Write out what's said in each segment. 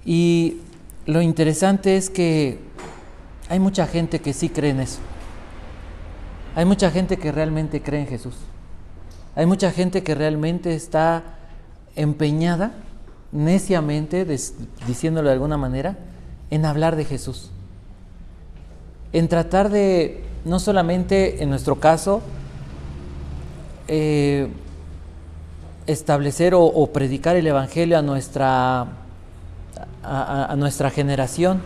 Y lo interesante es que hay mucha gente que sí cree en eso. Hay mucha gente que realmente cree en Jesús. Hay mucha gente que realmente está empeñada, neciamente, diciéndolo de alguna manera, en hablar de Jesús. En tratar de, no solamente en nuestro caso, establecer o predicar el Evangelio a nuestra generación,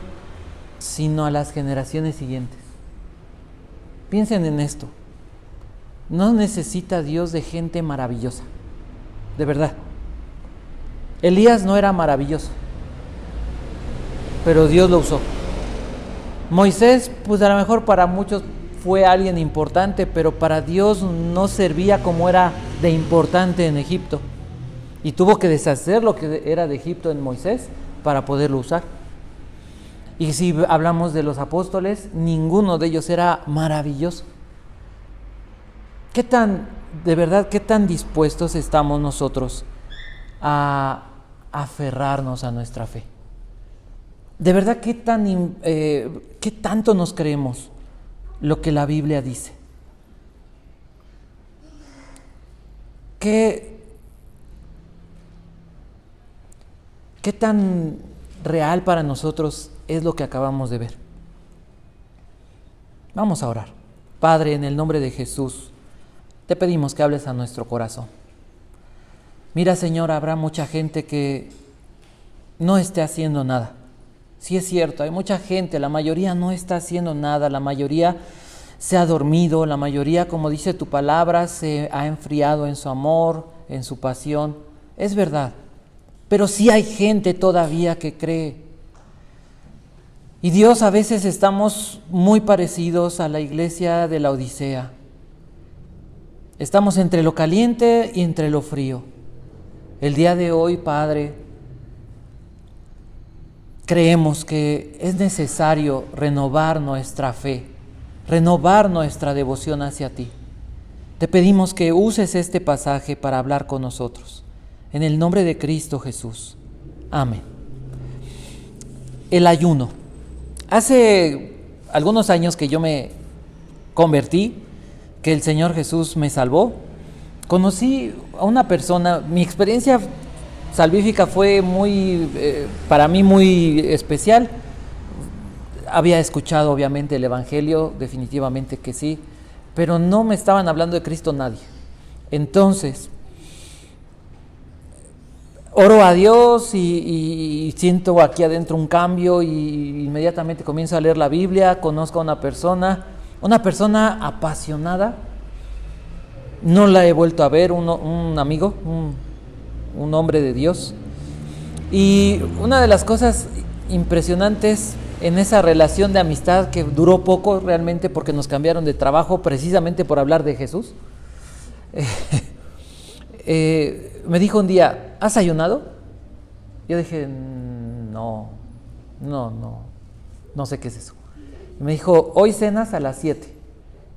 sino a las generaciones siguientes. Piensen en esto. No necesita Dios de gente maravillosa, de verdad. Elías no era maravilloso, pero Dios lo usó. Moisés, pues a lo mejor para muchos fue alguien importante, pero para Dios no servía como era de importante en Egipto. Y tuvo que deshacer lo que era de Egipto en Moisés para poderlo usar. Y si hablamos de los apóstoles, ninguno de ellos era maravilloso. De verdad, qué tan dispuestos estamos nosotros a aferrarnos a nuestra fe? De verdad, qué tanto nos creemos lo que la Biblia dice. ¿Qué tan real para nosotros es lo que acabamos de ver? Vamos a orar. Padre, en el nombre de Jesús, te pedimos que hables a nuestro corazón. Mira, Señor, habrá mucha gente que no esté haciendo nada. Sí es cierto, hay mucha gente, la mayoría no está haciendo nada, la mayoría se ha dormido, la mayoría, como dice tu palabra, se ha enfriado en su amor, en su pasión. Es verdad, pero sí hay gente todavía que cree. Y Dios, a veces estamos muy parecidos a la iglesia de la Odisea. Estamos entre lo caliente y entre lo frío. El día de hoy, Padre, creemos que es necesario renovar nuestra fe, renovar nuestra devoción hacia ti. Te pedimos que uses este pasaje para hablar con nosotros. En el nombre de Cristo Jesús. Amén. El ayuno. Hace algunos años que yo me convertí, que el Señor Jesús me salvó, conocí a una persona. Mi experiencia salvífica fue para mí muy especial. Había escuchado obviamente el Evangelio, definitivamente que sí, pero no me estaban hablando de Cristo nadie. Entonces, oro a Dios y siento aquí adentro un cambio y inmediatamente comienzo a leer la Biblia, conozco a una persona apasionada. No la he vuelto a ver, un amigo, un hombre de Dios. Y una de las cosas impresionantes en esa relación de amistad, que duró poco realmente porque nos cambiaron de trabajo precisamente por hablar de Jesús, me dijo un día, ¿has ayunado? Yo dije, no sé qué es eso. Y me dijo, hoy cenas a las 7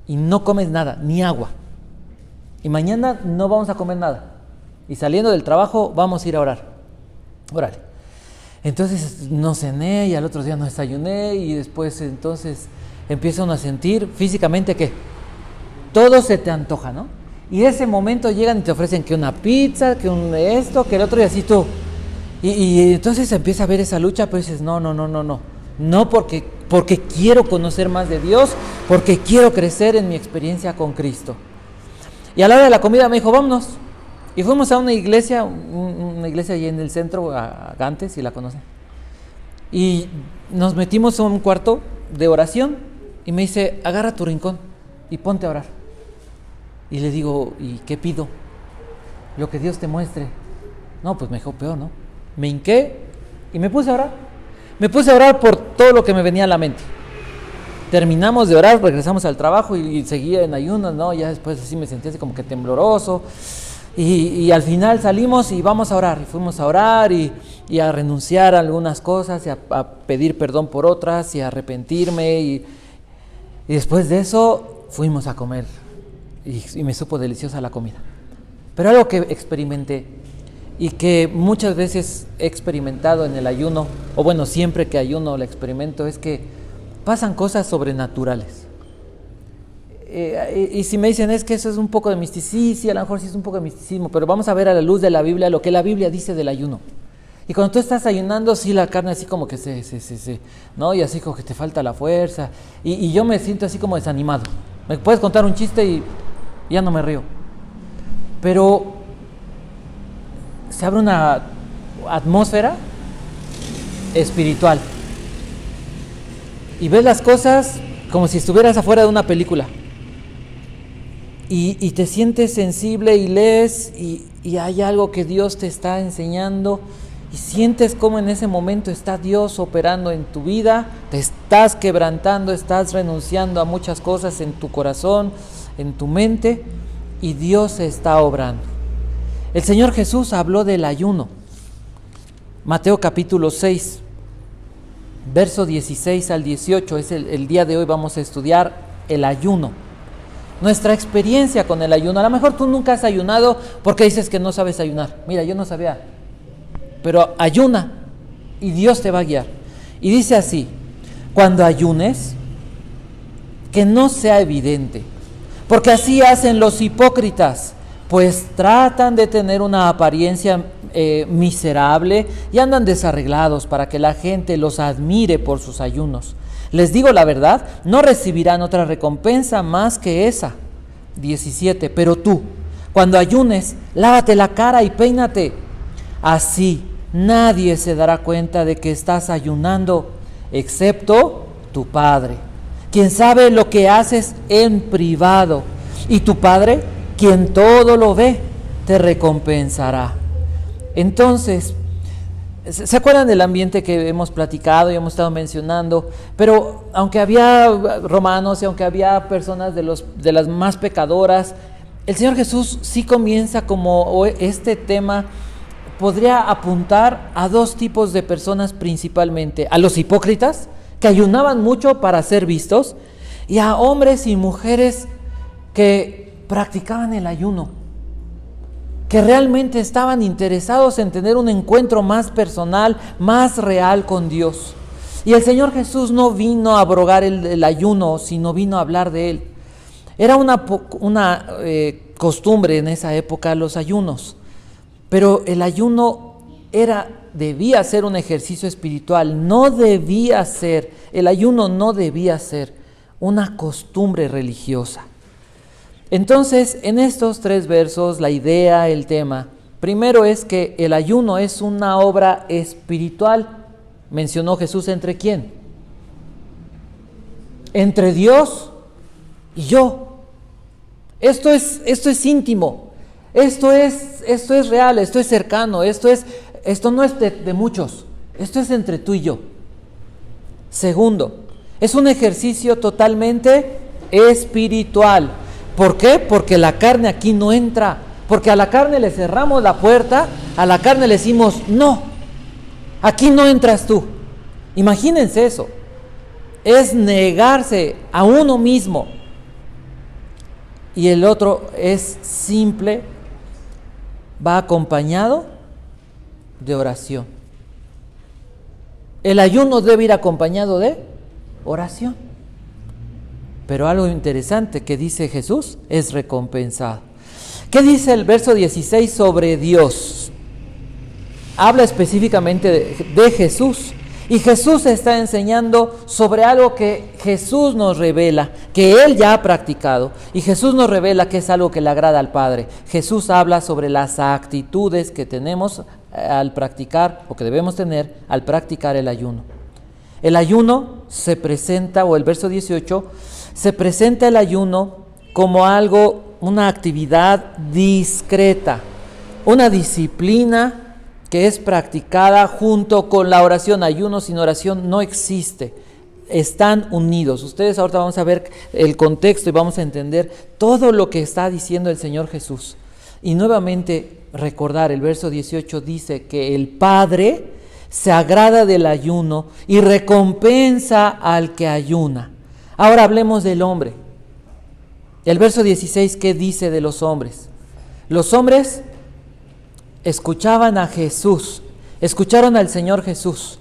y no comes nada, ni agua. Y mañana no vamos a comer nada. Y saliendo del trabajo vamos a ir a orar. Órale. Entonces no cené y al otro día no desayuné y después entonces empieza uno a sentir físicamente que todo se te antoja, ¿no? Y ese momento llegan y te ofrecen que una pizza, que esto, que el otro y así tú. Y entonces empieza a ver esa lucha, pero dices, no, porque quiero conocer más de Dios, porque quiero crecer en mi experiencia con Cristo. Y a la hora de la comida me dijo, vámonos. Y fuimos a una iglesia allí en el centro, a Gante, si la conocen. Y nos metimos a un cuarto de oración y me dice, agarra tu rincón y ponte a orar. Y le digo, ¿y qué pido? Lo que Dios te muestre. No, pues me dijo, peor, ¿no? Me hinqué y me puse a orar. Me puse a orar por todo lo que me venía a la mente. Terminamos de orar, regresamos al trabajo y seguía en ayuno, ¿no? Ya después así me sentía así como que tembloroso. Y al final salimos y vamos a orar. Y fuimos a orar y a renunciar a algunas cosas y a pedir perdón por otras y a arrepentirme. Y después de eso fuimos a comer y me supo deliciosa la comida. Pero algo que experimenté y que muchas veces he experimentado en el ayuno, o bueno, siempre que ayuno lo experimento, es que pasan cosas sobrenaturales. Y si me dicen es que eso es un poco de misticismo, sí, a lo mejor sí es un poco de misticismo, pero vamos a ver a la luz de la Biblia lo que la Biblia dice del ayuno. Y cuando tú estás ayunando, sí, la carne así como que ¿no? Y así como que te falta la fuerza. Y yo me siento así como desanimado. Me puedes contar un chiste y ya no me río. Pero se abre una atmósfera espiritual. Y ves las cosas como si estuvieras afuera de una película. Y te sientes sensible y lees y hay algo que Dios te está enseñando. Y sientes cómo en ese momento está Dios operando en tu vida, te estás quebrantando, estás renunciando a muchas cosas en tu corazón, en tu mente, y Dios está obrando. El Señor Jesús habló del ayuno. Mateo capítulo 6, verso 16 al 18, es el día de hoy vamos a estudiar el ayuno. Nuestra experiencia con el ayuno. A lo mejor tú nunca has ayunado porque dices que no sabes ayunar. Mira, yo no sabía. Pero ayuna y Dios te va a guiar. Y dice así: cuando ayunes, que no sea evidente, porque así hacen los hipócritas, pues tratan de tener una apariencia miserable y andan desarreglados para que la gente los admire por sus ayunos. Les digo la verdad, no recibirán otra recompensa más que esa. 17. Pero tú, cuando ayunes, lávate la cara y peínate. Así nadie se dará cuenta de que estás ayunando, excepto tu Padre, quien sabe lo que haces en privado. Y tu Padre, quien todo lo ve, te recompensará. Entonces, ¿se acuerdan del ambiente que hemos platicado y hemos estado mencionando? Pero aunque había romanos y aunque había personas de las más pecadoras, el Señor Jesús sí comienza como este tema podría apuntar a dos tipos de personas principalmente: a los hipócritas, que ayunaban mucho para ser vistos, y a hombres y mujeres que practicaban el ayuno, que realmente estaban interesados en tener un encuentro más personal, más real con Dios. Y el Señor Jesús no vino a abrogar el ayuno, sino vino a hablar de él. Era una costumbre en esa época los ayunos. Pero el ayuno debía ser un ejercicio espiritual, el ayuno no debía ser una costumbre religiosa. Entonces, en estos 3 versos, la idea, el tema, primero es que el ayuno es una obra espiritual. Mencionó Jesús, ¿entre quién? Entre Dios y yo. Esto es íntimo. Esto es real, esto es cercano, esto no es de muchos, esto es entre tú y yo. Segundo, es un ejercicio totalmente espiritual. ¿Por qué? Porque la carne aquí no entra, porque a la carne le cerramos la puerta, a la carne le decimos, no, aquí no entras tú. Imagínense eso, es negarse a uno mismo. Y el otro es simple, va acompañado de oración. El ayuno debe ir acompañado de oración. Pero algo interesante que dice Jesús es recompensado. ¿Qué dice el verso 16 sobre Dios? Habla específicamente de Jesús. Y Jesús está enseñando sobre algo que Jesús nos revela, que Él ya ha practicado. Y Jesús nos revela que es algo que le agrada al Padre. Jesús habla sobre las actitudes que tenemos al practicar, o que debemos tener al practicar el ayuno. El ayuno se presenta, o el verso 18, se presenta el ayuno como algo, una actividad discreta, una disciplina que es practicada junto con la oración. Ayuno sin oración no existe, están unidos. Ustedes ahorita vamos a ver el contexto y vamos a entender todo lo que está diciendo el Señor Jesús. Y nuevamente recordar, el verso 18 dice que el Padre se agrada del ayuno y recompensa al que ayuna. Ahora hablemos del hombre. El verso 16, ¿qué dice de los hombres? Los hombres escuchaban a Jesús, escucharon al Señor Jesús.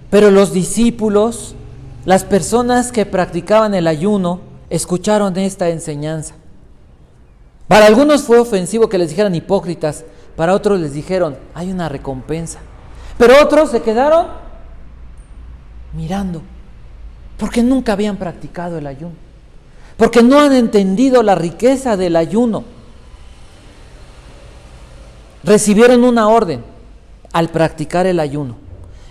Pero los discípulos, las personas que practicaban el ayuno, escucharon esta enseñanza. Para algunos fue ofensivo que les dijeran hipócritas, para otros les dijeron, hay una recompensa. Pero otros se quedaron mirando, porque nunca habían practicado el ayuno, porque no han entendido la riqueza del ayuno. Recibieron una orden al practicar el ayuno,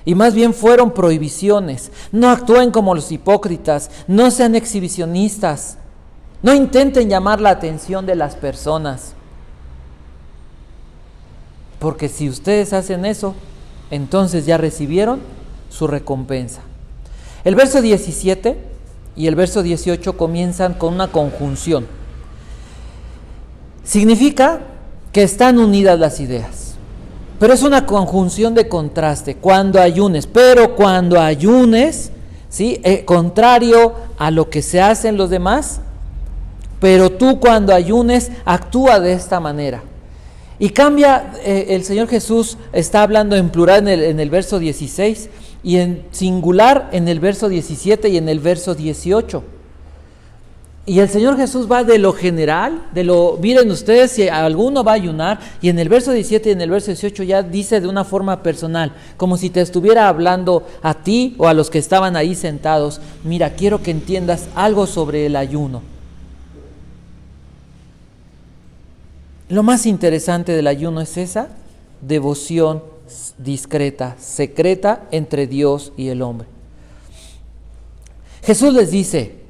y más bien fueron prohibiciones. No actúen como los hipócritas, no sean exhibicionistas, no intenten llamar la atención de las personas, porque si ustedes hacen eso, entonces ya recibieron su recompensa. El verso 17 y el verso 18 comienzan con una conjunción. Significa que están unidas las ideas, pero es una conjunción de contraste. Cuando ayunes, pero cuando ayunes, ¿sí? Contrario a lo que se hace en los demás, pero tú cuando ayunes, actúa de esta manera. Y cambia, el Señor Jesús está hablando en plural en el verso 16 y en singular en el verso 17 y en el verso 18. Y el Señor Jesús va de lo general, miren ustedes si alguno va a ayunar, y en el verso 17 y en el verso 18 ya dice de una forma personal, como si te estuviera hablando a ti o a los que estaban ahí sentados. Mira, quiero que entiendas algo sobre el ayuno. Lo más interesante del ayuno es esa devoción discreta, secreta entre Dios y el hombre. Jesús les dice,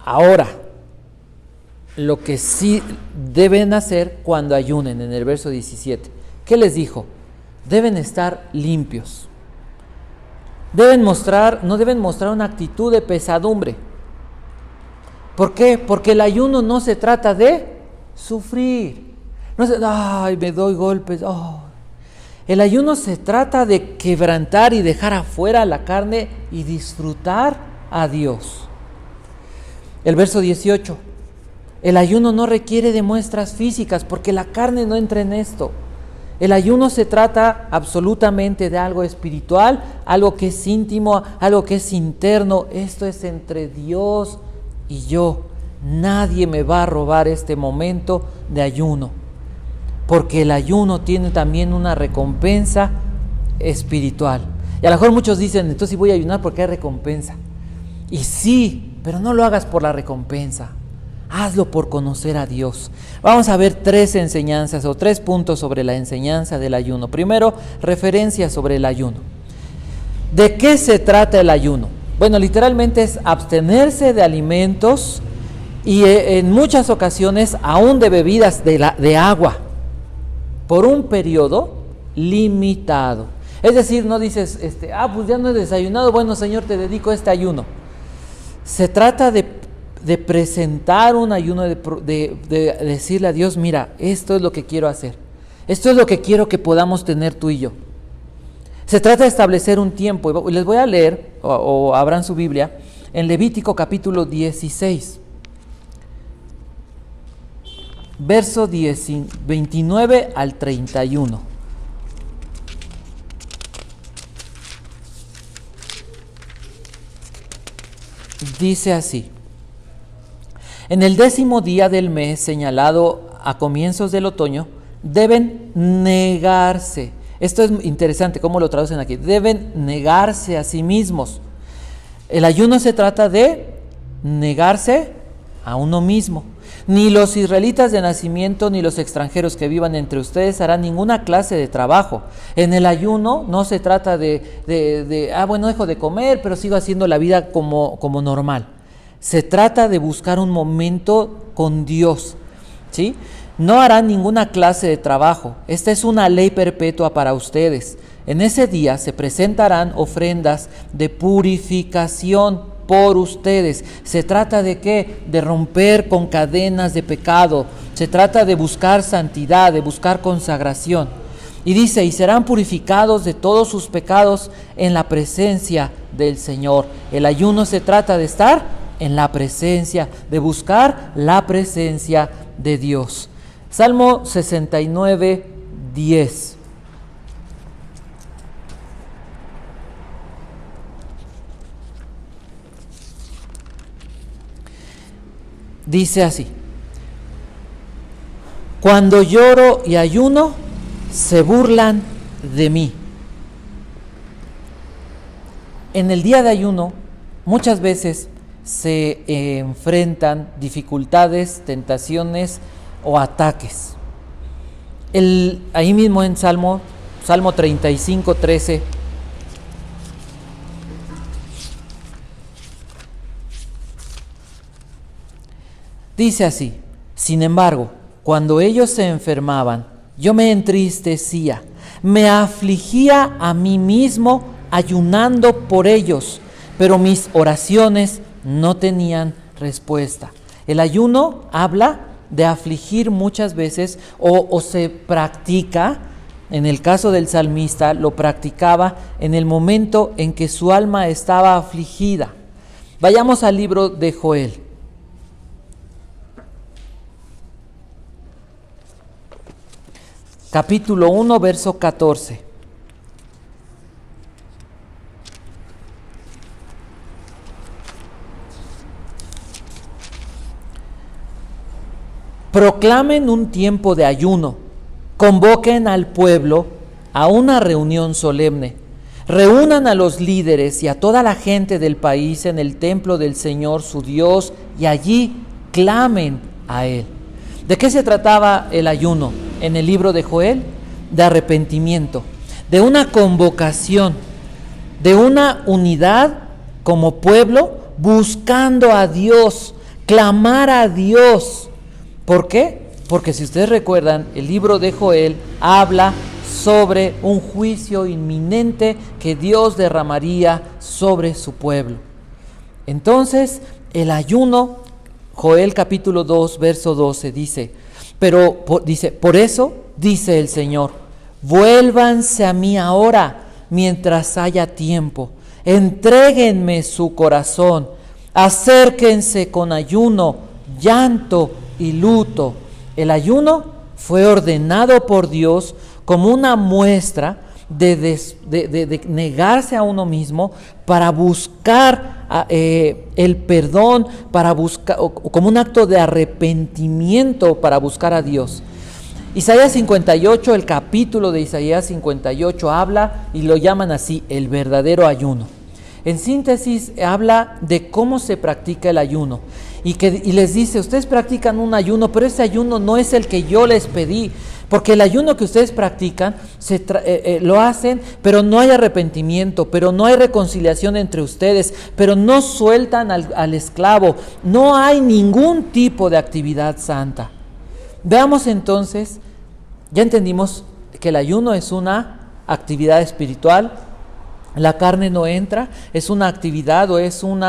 ahora, lo que sí deben hacer cuando ayunen, en el verso 17. ¿Qué les dijo? Deben estar limpios. No deben mostrar una actitud de pesadumbre. ¿Por qué? Porque el ayuno no se trata de sufrir. No se, ay, me doy golpes. Oh. El ayuno se trata de quebrantar y dejar afuera la carne y disfrutar a Dios. El verso 18. El ayuno no requiere de muestras físicas porque la carne no entra en esto. El ayuno se trata absolutamente de algo espiritual, algo que es íntimo, algo que es interno. Esto es entre Dios y yo. Nadie me va a robar este momento de ayuno, porque el ayuno tiene también una recompensa espiritual. Y a lo mejor muchos dicen, entonces sí voy a ayunar porque hay recompensa. Y sí, pero no lo hagas por la recompensa, hazlo por conocer a Dios. Vamos a ver 3 enseñanzas o 3 puntos sobre la enseñanza del ayuno. Primero, referencias sobre el ayuno. ¿De qué se trata el ayuno? Bueno, literalmente es abstenerse de alimentos y en muchas ocasiones aún de bebidas de agua por un periodo limitado. Es decir, no dices, pues ya no he desayunado, bueno Señor, te dedico este ayuno. Se trata de presentar un ayuno, de decirle a Dios, mira, esto es lo que quiero hacer, esto es lo que quiero que podamos tener tú y yo. Se trata de establecer un tiempo, y les voy a leer, o abran su Biblia, en Levítico capítulo 16, verso 29 al 31. Dice así: en el 10º día del mes señalado a comienzos del otoño, deben negarse. Esto es interesante cómo lo traducen aquí. Deben negarse a sí mismos. El ayuno se trata de negarse a uno mismo. Ni los israelitas de nacimiento ni los extranjeros que vivan entre ustedes harán ninguna clase de trabajo. En el ayuno no se trata bueno, dejo de comer, pero sigo haciendo la vida como normal. Se trata de buscar un momento con Dios, ¿sí? No harán ninguna clase de trabajo. Esta es una ley perpetua para ustedes. En ese día se presentarán ofrendas de purificación por ustedes. Se trata de ¿qué? De romper con cadenas de pecado. Se trata de buscar santidad, de buscar consagración. Y dice, y serán purificados de todos sus pecados en la presencia del Señor. El ayuno se trata de estar en la presencia, de buscar la presencia de Dios. Salmo 69, 10. Dice así: cuando lloro y ayuno, se burlan de mí. En el día de ayuno, muchas veces se enfrentan dificultades, tentaciones o ataques. Ahí mismo en Salmo 35, 13. Dice así: sin embargo, cuando ellos se enfermaban, yo me entristecía, me afligía a mí mismo ayunando por ellos, pero mis oraciones no tenían respuesta. El ayuno habla de afligir muchas veces o se practica, en el caso del salmista, lo practicaba en el momento en que su alma estaba afligida. Vayamos al libro de Joel. Capítulo 1, verso 14. Proclamen un tiempo de ayuno, convoquen al pueblo a una reunión solemne, reúnan a los líderes y a toda la gente del país en el templo del Señor su Dios y allí clamen a Él. ¿De qué se trataba el ayuno en el libro de Joel? De arrepentimiento, de una convocación, de una unidad como pueblo buscando a Dios, clamar a Dios. ¿Por qué? Porque si ustedes recuerdan, el libro de Joel habla sobre un juicio inminente que Dios derramaría sobre su pueblo. Entonces, el ayuno, Joel capítulo 2, verso 12, dice, por eso, dice el Señor, vuélvanse a mí ahora, mientras haya tiempo, entréguenme su corazón, acérquense con ayuno, llanto y luto. El ayuno fue ordenado por Dios como una muestra de negarse a uno mismo para buscar el perdón, para buscar, como un acto de arrepentimiento para buscar a Dios. Isaías 58, el capítulo de Isaías 58 habla y lo llaman así, el verdadero ayuno. En síntesis, habla de cómo se practica el ayuno y les dice, ustedes practican un ayuno, pero ese ayuno no es el que yo les pedí, porque el ayuno que ustedes practican lo hacen, pero no hay arrepentimiento, pero no hay reconciliación entre ustedes, pero no sueltan al esclavo, no hay ningún tipo de actividad santa. Veamos entonces, ya entendimos que el ayuno es una actividad espiritual. La carne no entra, es una actividad o es un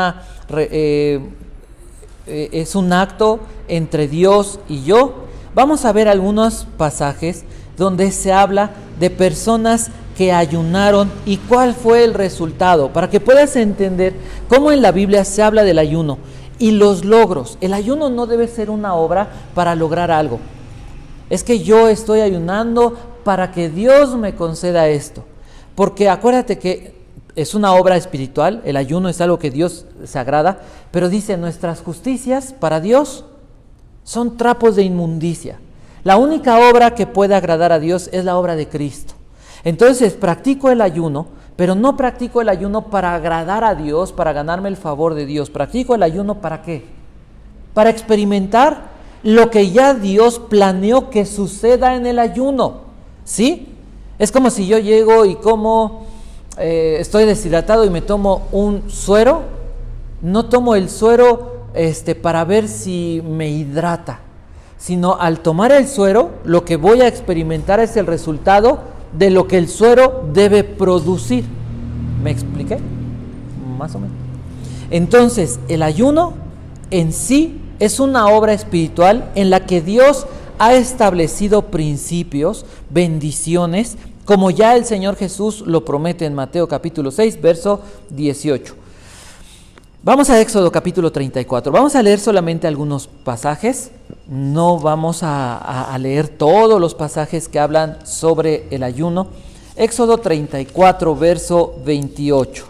acto entre Dios y yo. Vamos a ver algunos pasajes donde se habla de personas que ayunaron y cuál fue el resultado, para que puedas entender cómo en la Biblia se habla del ayuno y los logros. El ayuno no debe ser una obra para lograr algo. Es que yo estoy ayunando para que Dios me conceda esto. Porque acuérdate que es una obra espiritual, el ayuno es algo que Dios se agrada, pero dice, nuestras justicias para Dios son trapos de inmundicia. La única obra que puede agradar a Dios es la obra de Cristo. Entonces practico el ayuno, pero no practico el ayuno para agradar a Dios, para ganarme el favor de Dios. Practico el ayuno ¿para qué? Para experimentar lo que ya Dios planeó que suceda en el ayuno. ¿Sí? Es como si yo llego y estoy deshidratado y me tomo un suero. No tomo el suero para ver si me hidrata, sino al tomar el suero, lo que voy a experimentar es el resultado de lo que el suero debe producir. ¿Me expliqué? Más o menos. Entonces, el ayuno en sí es una obra espiritual en la que Dios ha establecido principios, bendiciones, como ya el Señor Jesús lo promete en Mateo capítulo 6, verso 18. Vamos a Éxodo capítulo 34. Vamos a leer solamente algunos pasajes. No vamos a leer todos los pasajes que hablan sobre el ayuno. Éxodo 34, verso 28.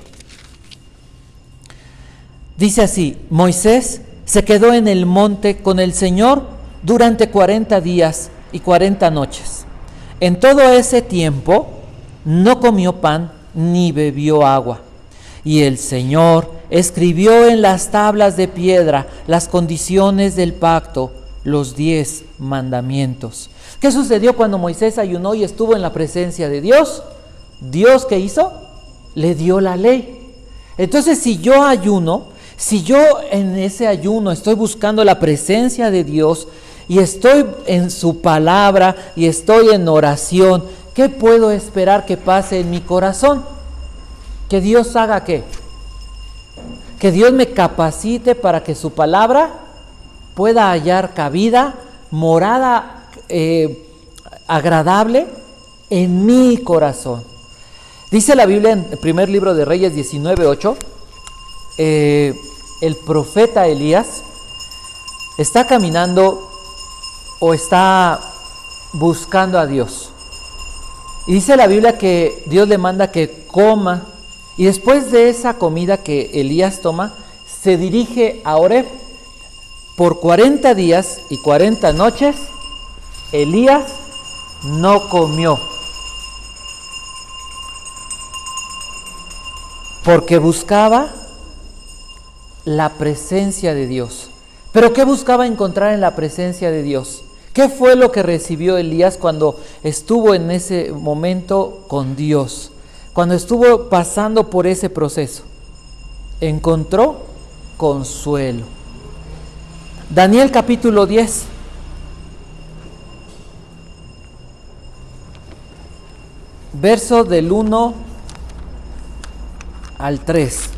Dice así: Moisés se quedó en el monte con el Señor durante 40 días y 40 noches. En todo ese tiempo no comió pan ni bebió agua. Y el Señor escribió en las tablas de piedra las condiciones del pacto, los 10 mandamientos. ¿Qué sucedió cuando Moisés ayunó y estuvo en la presencia de Dios? ¿Dios qué hizo? Le dio la ley. Entonces, si yo ayuno, si yo en ese ayuno estoy buscando la presencia de Dios y estoy en su palabra y estoy en oración, ¿qué puedo esperar que pase en mi corazón? Que Dios haga ¿qué? Que Dios me capacite para que su palabra pueda hallar cabida, morada agradable en mi corazón. Dice la Biblia en el primer libro de Reyes 19:8, el profeta Elías está caminando o está buscando a Dios. Y dice la Biblia que Dios le manda que coma. Y después de esa comida que Elías toma, se dirige a Oreb. Por 40 días y 40 noches, Elías no comió. Porque buscaba la presencia de Dios. ¿Pero qué buscaba encontrar en la presencia de Dios? ¿Qué fue lo que recibió Elías cuando estuvo en ese momento con Dios? Cuando estuvo pasando por ese proceso, encontró consuelo. Daniel capítulo 10. Verso del 1 al 3.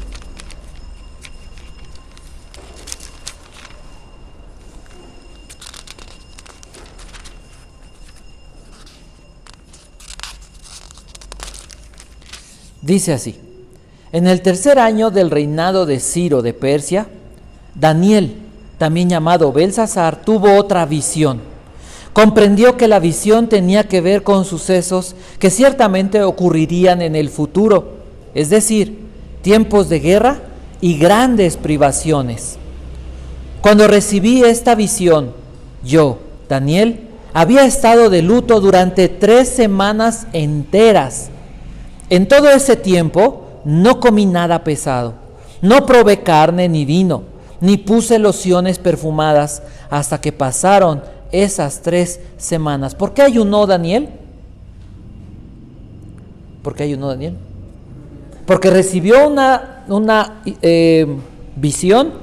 Dice así: en el tercer año del reinado de Ciro de Persia, Daniel, también llamado Belsasar, tuvo otra visión. Comprendió que la visión tenía que ver con sucesos que ciertamente ocurrirían en el futuro, es decir, tiempos de guerra y grandes privaciones. Cuando recibí esta visión, yo, Daniel, había estado de luto durante 3 semanas enteras. En todo ese tiempo no comí nada pesado, no probé carne ni vino, ni puse lociones perfumadas hasta que pasaron esas 3 semanas. ¿Por qué ayunó Daniel? ¿Por qué ayunó Daniel? Porque recibió una visión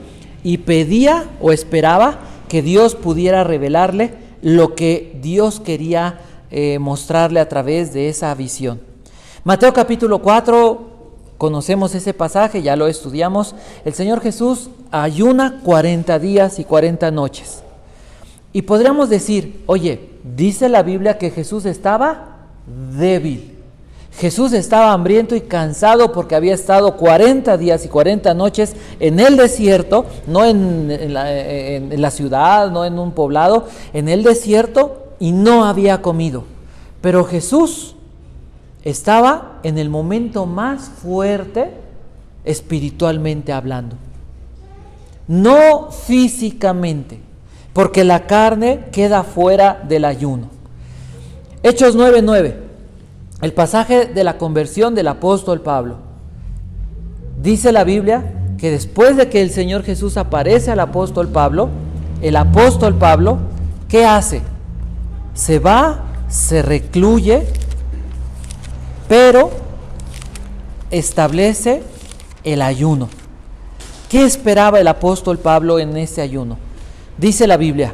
y pedía o esperaba que Dios pudiera revelarle lo que Dios quería mostrarle a través de esa visión. Mateo capítulo 4, conocemos ese pasaje, ya lo estudiamos. El Señor Jesús ayuna 40 días y 40 noches. Y podríamos decir, oye, dice la Biblia que Jesús estaba débil. Jesús estaba hambriento y cansado porque había estado 40 días y 40 noches en el desierto, no en la ciudad, no en un poblado, en el desierto, y no había comido. Pero Jesús estaba en el momento más fuerte espiritualmente hablando, no físicamente, porque la carne queda fuera del ayuno. Hechos 9:9, el pasaje de la conversión del apóstol Pablo. Dice la Biblia que después de que el Señor Jesús aparece al apóstol Pablo, el apóstol Pablo, ¿qué hace? Se va, se recluye, pero establece el ayuno. ¿Qué esperaba el apóstol Pablo en ese ayuno? Dice la Biblia.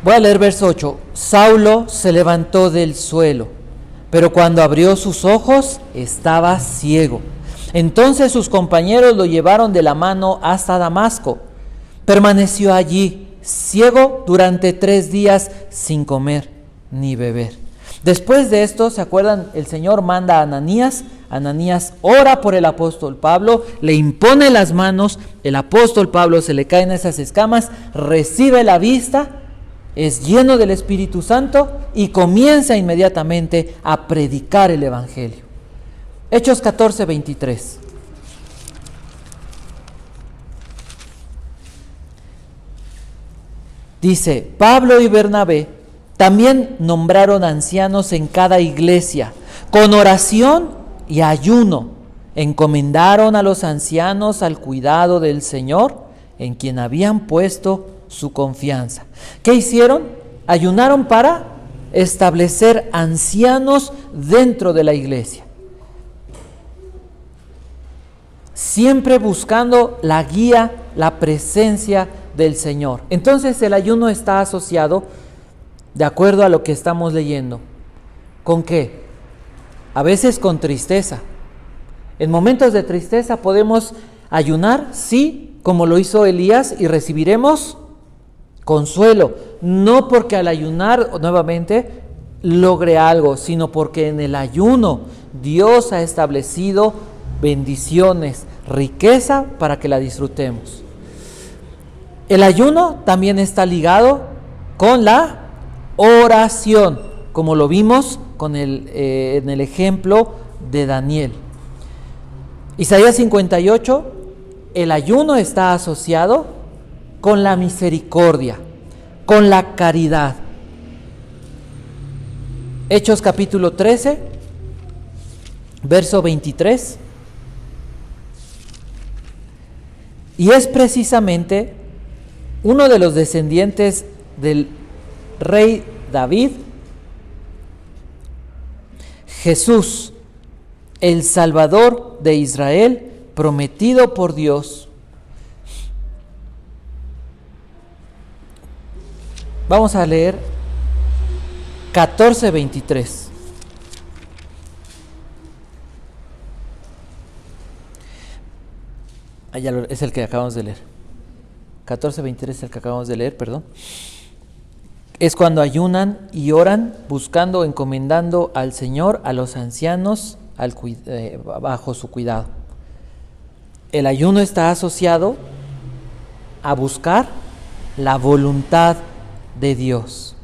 Voy a leer verso 8. Saulo se levantó del suelo, pero cuando abrió sus ojos estaba ciego. Entonces sus compañeros lo llevaron de la mano hasta Damasco. Permaneció allí, ciego, durante 3 días sin comer ni beber. Después de esto, ¿se acuerdan? El Señor manda a Ananías Ananías ora por el apóstol Pablo, le impone las manos, el apóstol Pablo se le caen esas escamas, recibe la vista, es lleno del Espíritu Santo y comienza inmediatamente a predicar el Evangelio. Hechos 14:23. Dice, Pablo y Bernabé también nombraron ancianos en cada iglesia. Con oración y ayuno encomendaron a los ancianos al cuidado del Señor, en quien habían puesto su confianza. ¿Qué hicieron? Ayunaron para establecer ancianos dentro de la iglesia. Siempre buscando la guía, la presencia del Señor. Entonces el ayuno está asociado, de acuerdo a lo que estamos leyendo, ¿con qué? A veces con tristeza. En momentos de tristeza podemos ayunar, sí, como lo hizo Elías, y recibiremos consuelo. No porque al ayunar nuevamente logre algo, sino porque en el ayuno Dios ha establecido bendiciones, riqueza para que la disfrutemos. El ayuno también está ligado con la oración, como lo vimos en el ejemplo de Daniel. Isaías 58, el ayuno está asociado con la misericordia, con la caridad. Hechos capítulo 13, verso 23. Y es precisamente uno de los descendientes del rey David, Jesús, el Salvador de Israel, prometido por Dios. Vamos a leer 14:23. Es el que acabamos de leer. 14:23 es el que acabamos de leer, perdón. Es cuando ayunan y oran, buscando, encomendando al Señor, a los ancianos, bajo su cuidado. El ayuno está asociado a buscar la voluntad de Dios.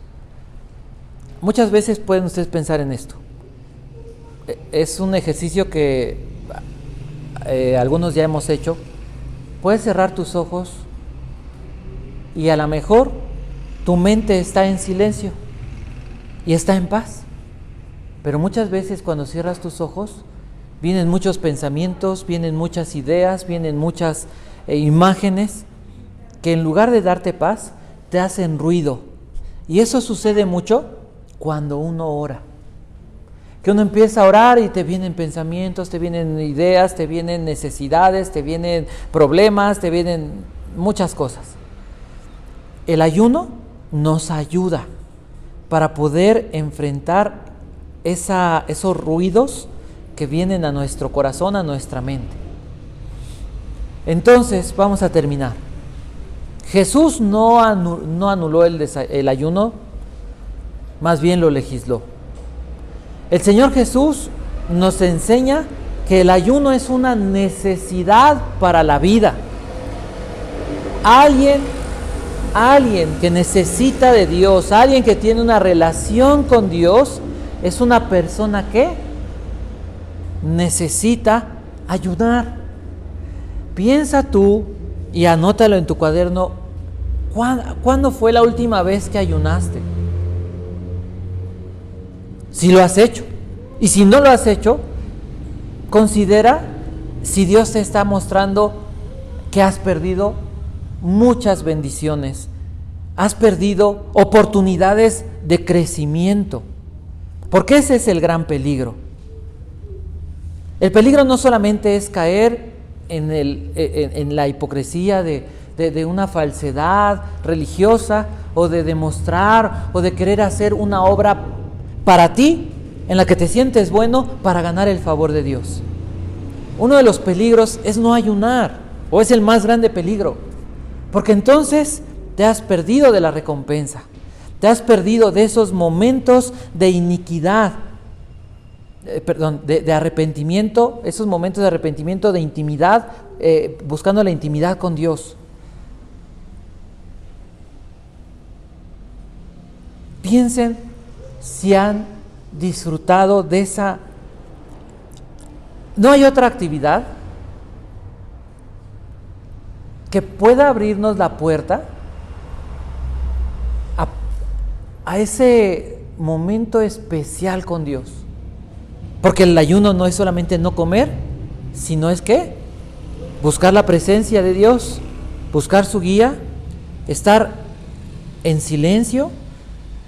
Muchas veces pueden ustedes pensar en esto. Es un ejercicio que algunos ya hemos hecho. Puedes cerrar tus ojos y a lo mejor tu mente está en silencio y está en paz. Pero muchas veces cuando cierras tus ojos, vienen muchos pensamientos, vienen muchas ideas, vienen muchas imágenes que en lugar de darte paz, te hacen ruido. Y eso sucede mucho cuando uno ora. Que uno empieza a orar y te vienen pensamientos, te vienen ideas, te vienen necesidades, te vienen problemas, te vienen muchas cosas. El ayuno nos ayuda para poder enfrentar esos ruidos que vienen a nuestro corazón, a nuestra mente. Entonces, vamos a terminar. Jesús no anuló el ayuno, más bien lo legisló. El Señor Jesús nos enseña que el ayuno es una necesidad para la vida. Alguien que necesita de Dios, alguien que tiene una relación con Dios, es una persona que necesita ayunar. Piensa tú y anótalo en tu cuaderno. ¿Cuándo fue la última vez que ayunaste? Si lo has hecho. Y si no lo has hecho, considera si Dios te está mostrando que has perdido muchas bendiciones, has perdido oportunidades de crecimiento, porque ese es el gran peligro. El peligro no solamente es caer en la hipocresía de una falsedad religiosa, o de demostrar, o de querer hacer una obra para ti, en la que te sientes bueno para ganar el favor de Dios. Uno de los peligros es no ayunar, o es el más grande peligro. Porque entonces te has perdido de la recompensa, te has perdido de esos momentos de iniquidad. de arrepentimiento, esos momentos de arrepentimiento, de intimidad, buscando la intimidad con Dios. Piensen si han disfrutado de esa... No hay otra actividad que pueda abrirnos la puerta a ese momento especial con Dios. Porque el ayuno no es solamente no comer, sino es que buscar la presencia de Dios, buscar su guía, estar en silencio,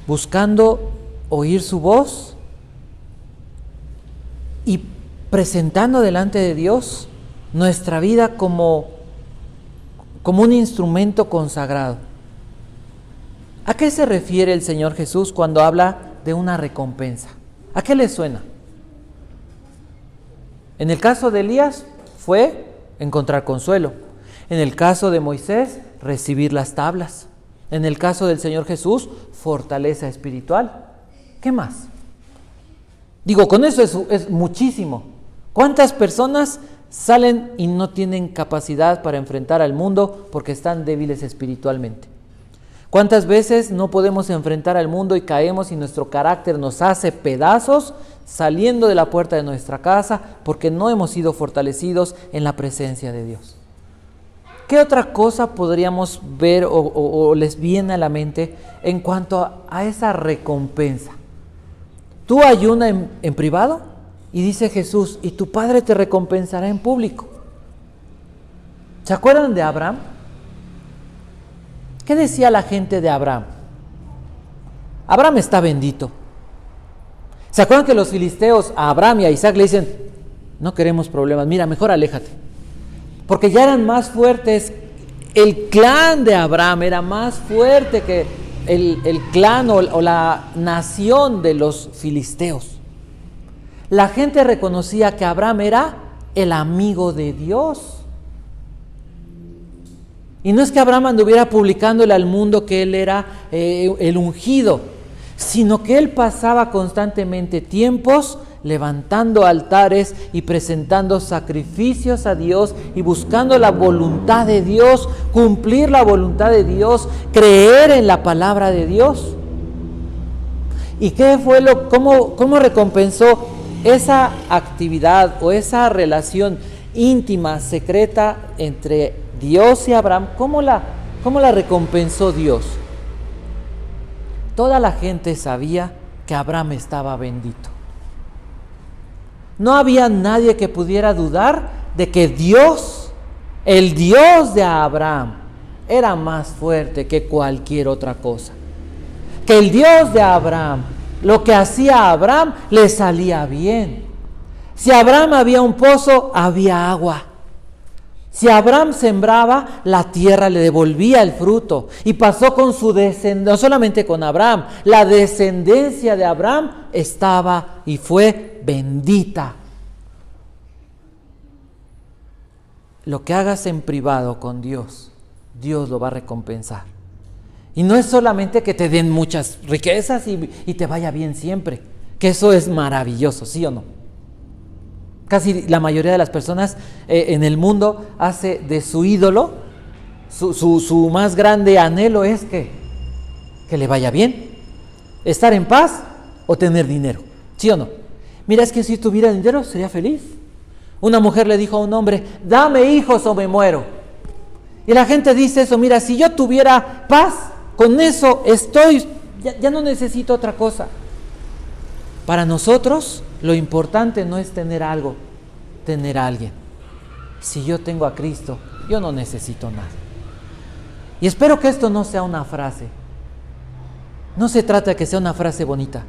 buscando oír su voz y presentando delante de Dios nuestra vida como un instrumento consagrado. ¿A qué se refiere el Señor Jesús cuando habla de una recompensa? ¿A qué le suena? En el caso de Elías fue encontrar consuelo. En el caso de Moisés, recibir las tablas. En el caso del Señor Jesús, fortaleza espiritual. ¿Qué más? Digo, con eso es muchísimo. ¿Cuántas personas salen y no tienen capacidad para enfrentar al mundo porque están débiles espiritualmente? ¿Cuántas veces no podemos enfrentar al mundo y caemos y nuestro carácter nos hace pedazos saliendo de la puerta de nuestra casa porque no hemos sido fortalecidos en la presencia de Dios? ¿Qué otra cosa podríamos ver o les viene a la mente en cuanto a esa recompensa? Tú ayunas en privado y dice Jesús, y tu Padre te recompensará en público. ¿Se acuerdan de Abraham? ¿Qué decía la gente de Abraham? Abraham está bendito. ¿Se acuerdan que los filisteos a Abraham y a Isaac le dicen, no queremos problemas, mira, mejor aléjate? Porque ya eran más fuertes, el clan de Abraham era más fuerte que el clan o la nación de los filisteos. La gente reconocía que Abraham era el amigo de Dios. Y no es que Abraham anduviera publicándole al mundo que él era el ungido, sino que él pasaba constantemente tiempos levantando altares y presentando sacrificios a Dios y buscando la voluntad de Dios, cumplir la voluntad de Dios, creer en la palabra de Dios. ¿Y qué fue cómo recompensó esa actividad o esa relación íntima, secreta entre Dios y Abraham? ¿Cómo la recompensó Dios? Toda la gente sabía que Abraham estaba bendito. No había nadie que pudiera dudar de que Dios, el Dios de Abraham, era más fuerte que cualquier otra cosa. Que el Dios de Abraham, lo que hacía Abraham, le salía bien. Si Abraham había un pozo, había agua. Si Abraham sembraba, la tierra le devolvía el fruto. Y pasó con su descendencia, no solamente con Abraham, la descendencia de Abraham estaba y fue bendita. Lo que hagas en privado con Dios, Dios lo va a recompensar. Y no es solamente que te den muchas riquezas y te vaya bien siempre, que eso es maravilloso, ¿sí o no? Casi la mayoría de las personas en el mundo hace de su ídolo, su más grande anhelo es que le vaya bien, estar en paz o tener dinero, ¿sí o no? Mira, es que si tuviera dinero sería feliz. Una mujer le dijo a un hombre, dame hijos o me muero. Y la gente dice eso, mira, si yo tuviera paz, con eso ya no necesito otra cosa. Para nosotros, lo importante no es tener algo, tener a alguien. Si yo tengo a Cristo, yo no necesito nada. Y espero que esto no sea una frase. No se trata de que sea una frase bonita.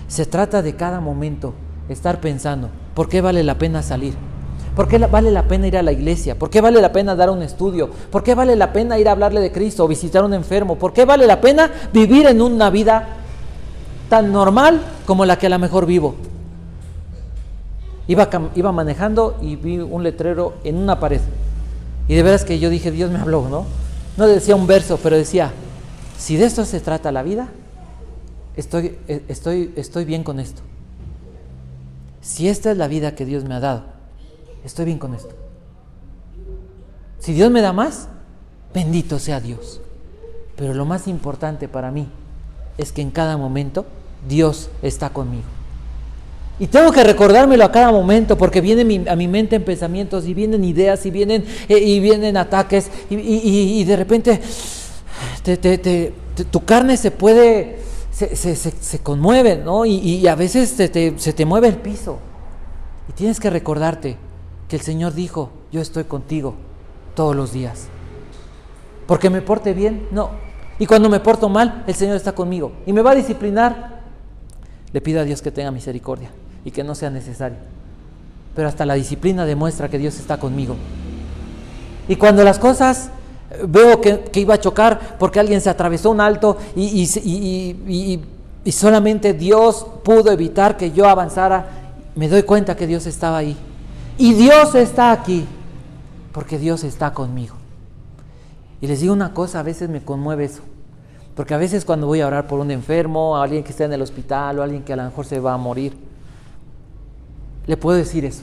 Se trata de cada momento estar pensando, ¿por qué vale la pena salir? ¿Por qué vale la pena ir a la iglesia? ¿Por qué vale la pena dar un estudio? ¿Por qué vale la pena ir a hablarle de Cristo o visitar a un enfermo? ¿Por qué vale la pena vivir en una vida tan normal como la que a lo mejor vivo? Iba manejando y vi un letrero en una pared. Y de veras que yo dije, Dios me habló, ¿no? No decía un verso, pero decía, si de esto se trata la vida, estoy bien con esto. si esta es la vida que Dios me ha dado, estoy bien con esto. Si Dios me da más, bendito sea Dios. Pero lo más importante para mí es que en cada momento Dios está conmigo. Y tengo que recordármelo a cada momento, porque vienen a mi mente en pensamientos, y vienen ideas, y vienen ataques, y de repente tu carne se conmueve, ¿no? Y a veces se te mueve el piso. Y tienes que recordarte que el Señor dijo: yo estoy contigo todos los días. Porque me porte bien, no. Y cuando me porto mal, el Señor está conmigo y me va a disciplinar. Le pido a Dios que tenga misericordia y que no sea necesario. Pero hasta la disciplina demuestra que Dios está conmigo. Y cuando las cosas veo que iba a chocar porque alguien se atravesó un alto y solamente Dios pudo evitar que yo avanzara, me doy cuenta que Dios estaba ahí. Y Dios está aquí porque Dios está conmigo. Y les digo una cosa, a veces me conmueve eso. Porque a veces cuando voy a orar por un enfermo, a alguien que está en el hospital o a alguien que a lo mejor se va a morir, le puedo decir eso.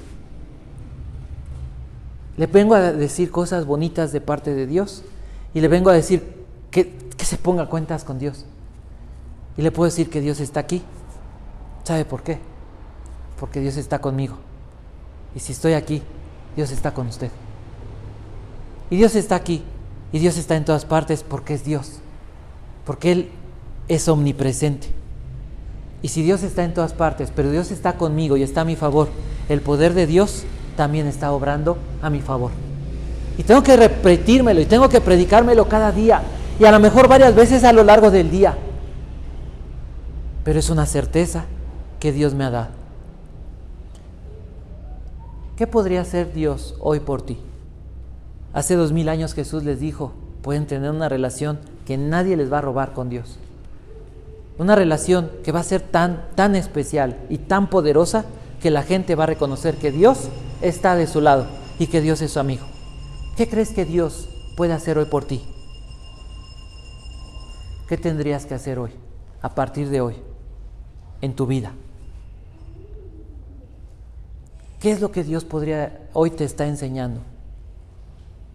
Le vengo a decir cosas bonitas de parte de Dios y le vengo a decir que se ponga a cuentas con Dios. Y le puedo decir que Dios está aquí. ¿Sabe por qué? Porque Dios está conmigo. Y si estoy aquí, Dios está con usted. Y Dios está aquí. Y Dios está en todas partes porque es Dios. Porque Él es omnipresente. Y si Dios está en todas partes, pero Dios está conmigo y está a mi favor, el poder de Dios también está obrando a mi favor. Y tengo que repetírmelo y tengo que predicármelo cada día. Y a lo mejor varias veces a lo largo del día. Pero es una certeza que Dios me ha dado. ¿Qué podría hacer Dios hoy por ti? Hace 2000 años Jesús les dijo: pueden tener una relación que nadie les va a robar con Dios. Una relación que va a ser tan especial y tan poderosa que la gente va a reconocer que Dios está de su lado y que Dios es su amigo. ¿Qué crees que Dios puede hacer hoy por ti? ¿Qué tendrías que hacer hoy, a partir de hoy, en tu vida? ¿Qué es lo que Dios hoy te está enseñando?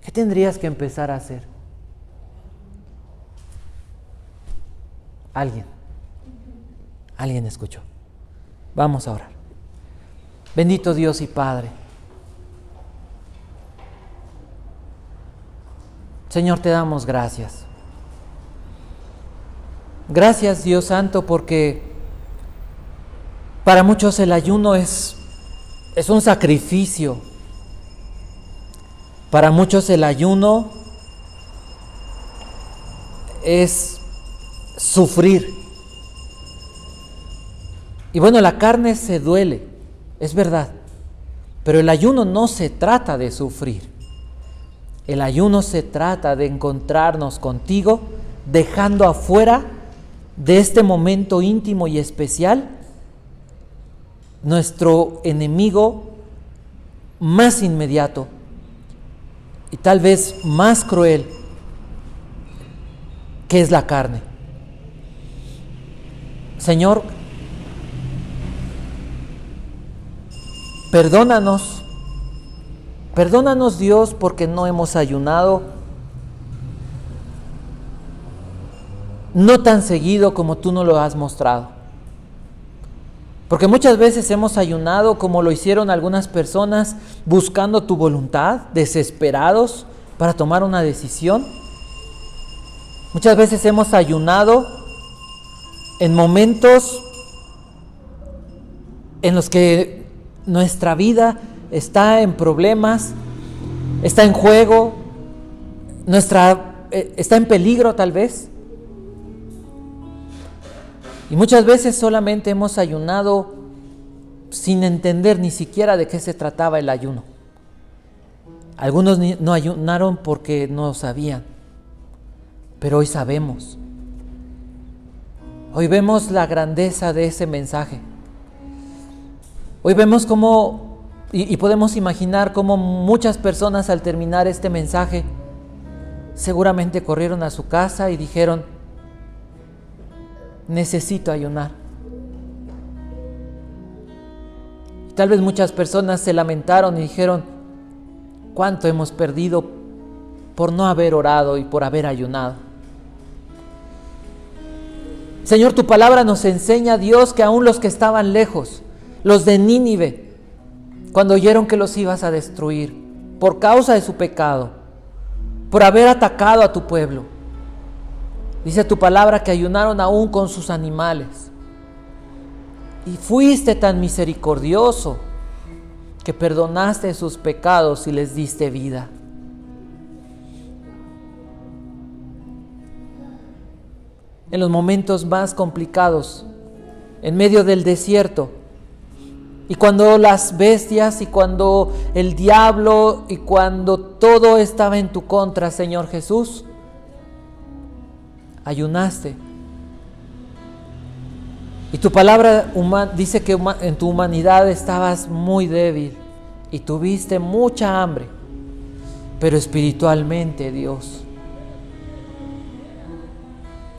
¿Qué tendrías que empezar a hacer? Alguien escuchó. Vamos a orar. Bendito Dios y Padre. Señor, te damos gracias. Gracias, Dios Santo, porque para muchos el ayuno es un sacrificio. Para muchos el ayuno es sufrir. Y bueno, la carne se duele, es verdad, pero el ayuno no se trata de sufrir. El ayuno se trata de encontrarnos contigo, dejando afuera de este momento íntimo y especial nuestro enemigo más inmediato y tal vez más cruel, que es la carne. Señor, perdónanos Dios, porque no hemos ayunado, no tan seguido como tú nos lo has mostrado. Porque muchas veces hemos ayunado como lo hicieron algunas personas, buscando tu voluntad, desesperados para tomar una decisión. Muchas veces hemos ayunado en momentos en los que nuestra vida está en problemas, está en juego, está en peligro tal vez. Y muchas veces solamente hemos ayunado sin entender ni siquiera de qué se trataba el ayuno. Algunos no ayunaron porque no sabían, pero hoy sabemos. Hoy vemos la grandeza de ese mensaje. Hoy vemos cómo, y podemos imaginar cómo muchas personas al terminar este mensaje seguramente corrieron a su casa y dijeron: necesito ayunar. Tal vez muchas personas se lamentaron y dijeron: ¿cuánto hemos perdido por no haber orado y por haber ayunado? Señor, tu palabra nos enseña, Dios, que aún los que estaban lejos, los de Nínive, cuando oyeron que los ibas a destruir por causa de su pecado, por haber atacado a tu pueblo, dice tu palabra que ayunaron aún con sus animales. Y fuiste tan misericordioso que perdonaste sus pecados y les diste vida. En los momentos más complicados, en medio del desierto, y cuando las bestias y cuando el diablo y cuando todo estaba en tu contra, Señor Jesús, ayunaste. Y tu palabra dice que en tu humanidad estabas muy débil y tuviste mucha hambre, pero espiritualmente, Dios,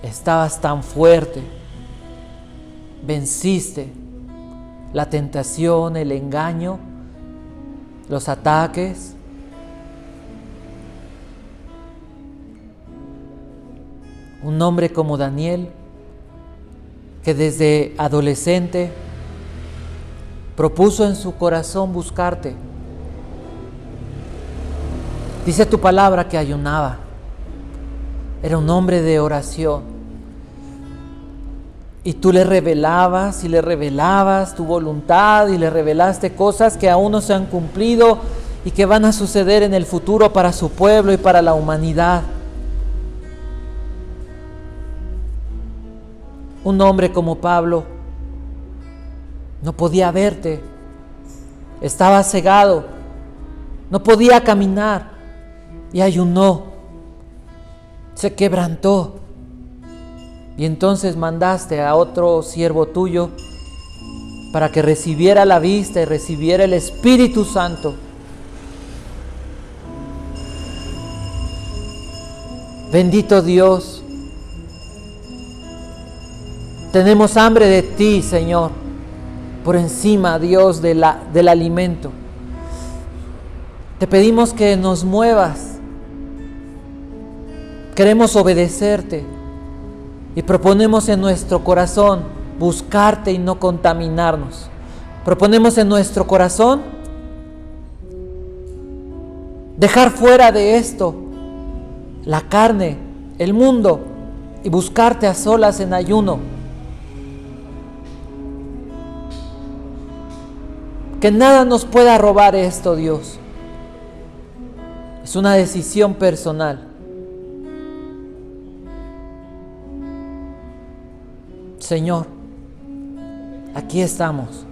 estabas tan fuerte, venciste la tentación, el engaño, los ataques. Un hombre como Daniel, que desde adolescente propuso en su corazón buscarte. Dice tu palabra que ayunaba. Era un hombre de oración. Y tú le revelabas y le revelabas tu voluntad y le revelaste cosas que aún no se han cumplido y que van a suceder en el futuro para su pueblo y para la humanidad. Un hombre como Pablo no podía verte, estaba cegado, no podía caminar y ayunó, se quebrantó. Y entonces mandaste a otro siervo tuyo para que recibiera la vista y recibiera el Espíritu Santo. Bendito Dios, tenemos hambre de ti, Señor, por encima, Dios, del alimento. Te pedimos que nos muevas. Queremos obedecerte. Y proponemos en nuestro corazón buscarte y no contaminarnos. Proponemos en nuestro corazón dejar fuera de esto la carne, el mundo, y buscarte a solas en ayuno. Que nada nos pueda robar esto, Dios. Es una decisión personal. Señor, aquí estamos.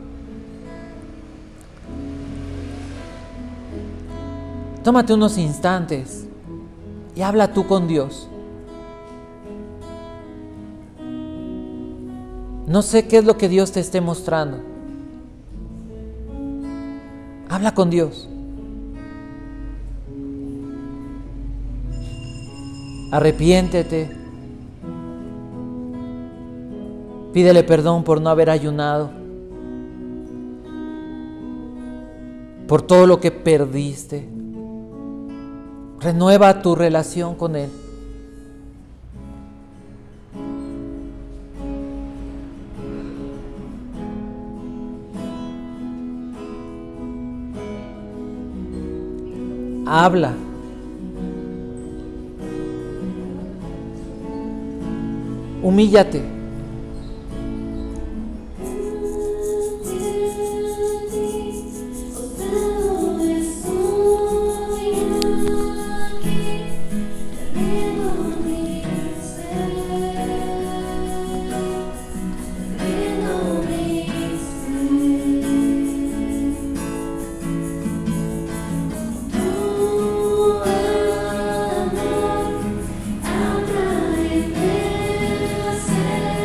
Tómate unos instantes y habla tú con Dios. No sé qué es lo que Dios te esté mostrando. Habla con Dios. Arrepiéntete. Pídele perdón por no haber ayunado, por todo lo que perdiste. Renueva tu relación con Él. Habla. Humíllate. Ser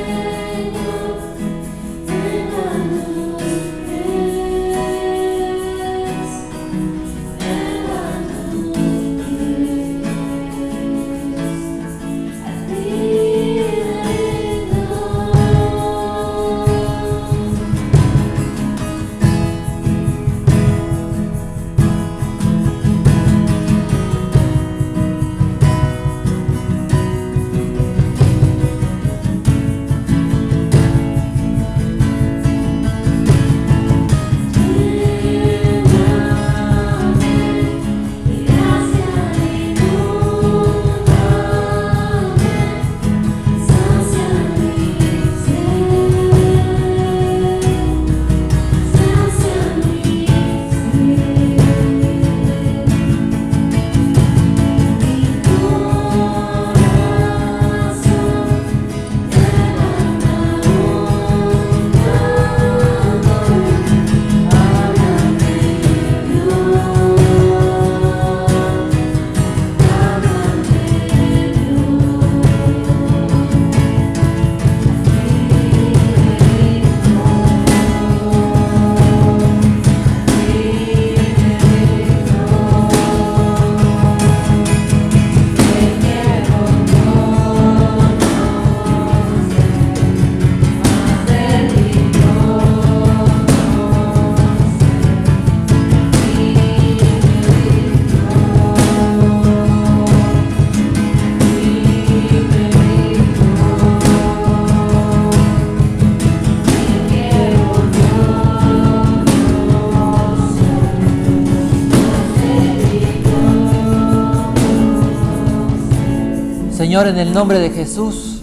Señor, en el nombre de Jesús,